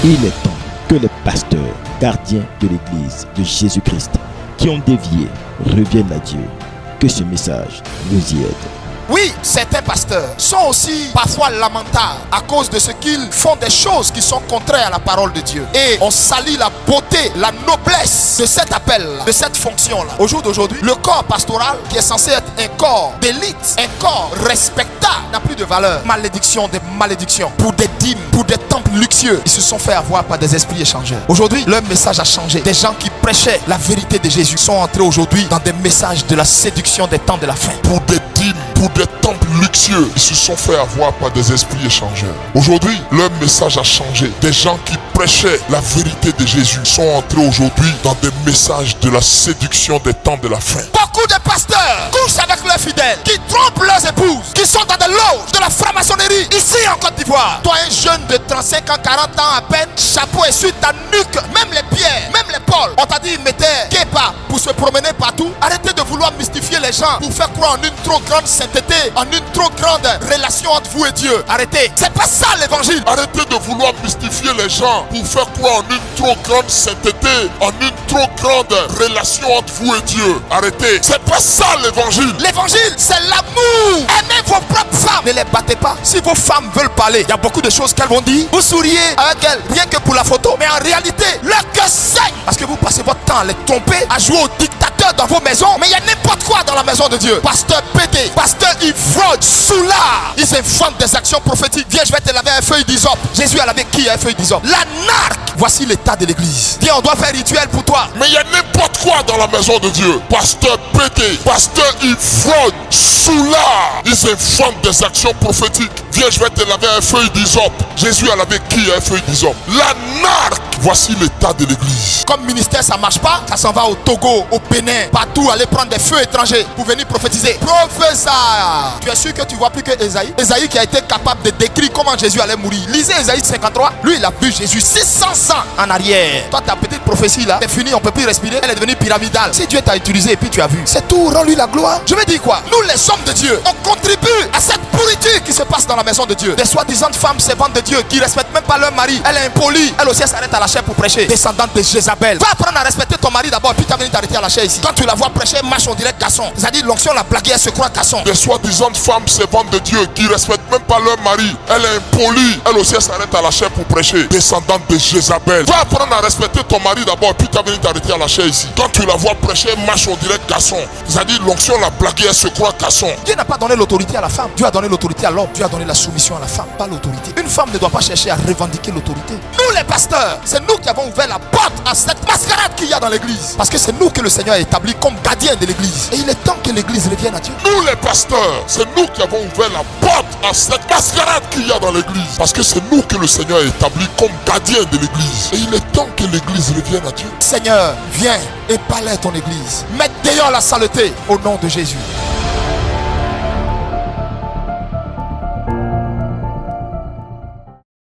Il est temps que les pasteurs, gardiens de l'Église de Jésus-Christ, qui ont dévié, reviennent à Dieu. Que ce message vous y aide. Oui, certains pasteurs sont aussi parfois lamentables à cause de ce qu'ils font des choses qui sont contraires à la parole de Dieu. Et on salit la beauté, la noblesse de cet appel-là, de cette fonction-là. Au jour d'aujourd'hui, le corps pastoral, qui est censé être un corps d'élite, un corps respectable, n'a plus de valeur. Malédiction des malédictions. Pour des dîmes, pour des temples luxueux, ils se sont fait avoir par des esprits échangeurs. Aujourd'hui, leur message a changé. Des gens qui prêchaient la vérité de Jésus sont entrés aujourd'hui dans des messages de la séduction des temps de la fin. Pour des dîmes, pour des temples luxueux, ils se sont fait avoir par des esprits échangeurs. Aujourd'hui, leur message a changé. Des gens qui prêchaient la vérité de Jésus sont entrés aujourd'hui dans des messages de la séduction des temps de la fin. Beaucoup de pasteurs couchent avec leurs fidèles, qui trompent leurs épouses, qui sont dans des loges de la franc-maçonnerie ici en Côte d'Ivoire. Toi, un jeune de 35 ans, 40 ans à peine, chapeau et sur ta nuque, même les pierres, même l'épaule. On t'a dit, mettez képa pour se promener partout. Arrêtez de vouloir mystifier les gens pour faire croire en une trop grande sainteté, en une trop grande relation entre vous et Dieu. Arrêtez. C'est pas ça l'évangile. Arrêtez de vouloir mystifier les gens pour faire croire en une trop grande sainteté, en une trop grande relation entre vous et Dieu. Arrêtez. C'est pas ça l'évangile. L'évangile, c'est l'amour. Aimez vos propres femmes. Ne les battez pas. Si vos femmes veulent parler, il y a beaucoup de choses qu'elles vont dire. Vous souriez avec elles, rien que pour la photo. Mais en réalité, leur cœur saigne. Parce que vous passez votre temps à les tromper, à jouer au dictateur dans vos maisons. Mais il y a n'importe quoi dans la maison de Dieu. Pasteur pédé, pasteur ivrogne, soulard. Ils inventent des actions prophétiques. Viens, je vais te laver un feuille d'hysope. Jésus a lavé qui un feuille d'hysope? L'anarque. Voici l'état de l'église. Viens, on doit faire rituel pour toi. Mais il y a n'importe quoi dans la maison de Dieu. Pasteur pédé, pasteur ivrogne, soulard. Ils inventent des actions prophétiques. Viens, je vais te laver un feuille d'hysope. Jésus a lavé qui un feuille d'hysope? L'anarque. Voici l'état de l'église. Comme ministère ça marche pas, ça s'en va au Togo, au Bénin, partout, aller prendre des feux étrangers pour venir prophétiser. Professeur, tu es sûr que tu vois plus que Esaïe? Esaïe qui a été capable de décrire comment Jésus allait mourir. Lisez Esaïe 53. Lui il a vu Jésus 600 ans en arrière. Toi ta petite prophétie là, c'est fini, on peut plus respirer. Elle est devenue pyramidale. Si Dieu t'a utilisé et puis tu as vu, c'est tout, rends-lui la gloire. Je veux dire quoi? Nous les hommes de Dieu, on contribue à cette pourriture qui se passe dans la maison de Dieu. Des soi-disant femmes servantes de Dieu qui respectent même pas leur mari. Elle est impolie. Elle aussi elle s'arrête à la chair pour prêcher. Descendante de Jézabel. Va apprendre à respecter ton mari d'abord, puis tu vas venir t'arrêter à la chair ici. Quand tu la vois prêcher, marche on dirait garçon. C'est-à-dire l'onction l'a blagué, elle se croit garçon. Des soi-disant femmes servantes de Dieu qui respectent même pas leur mari. Elle est impolie. Elle aussi elle s'arrête à la chair pour prêcher. Descendante de Jézabel. Va apprendre à respecter ton mari d'abord, puis tu vas venir t'arrêter à la chair ici. Quand tu la vois prêcher, marche on dirait garçon. C'est-à-dire l'onction l'a blagué, elle se croit garçon. Dieu n'a pas donné l'autorité à la femme. Dieu a donné l'autorité à l'homme. Dieu a donné la soumission à la femme, pas l'autorité. Une femme ne doit pas chercher à revendiquer l'autorité. Nous les pasteurs, c'est nous qui avons ouvert la porte à cette mascarade qu'il y a dans l'église. Parce que c'est nous que le Seigneur a établi comme gardien de l'église. Et il est temps que l'église revienne à Dieu. Nous les pasteurs, c'est nous qui avons ouvert la porte à cette mascarade qu'il y a dans l'église. Parce que c'est nous que le Seigneur a établi comme gardien de l'église. Et il est temps que l'église revienne à Dieu. Seigneur, viens et parle à ton église. Mets dehors la saleté au nom de Jésus.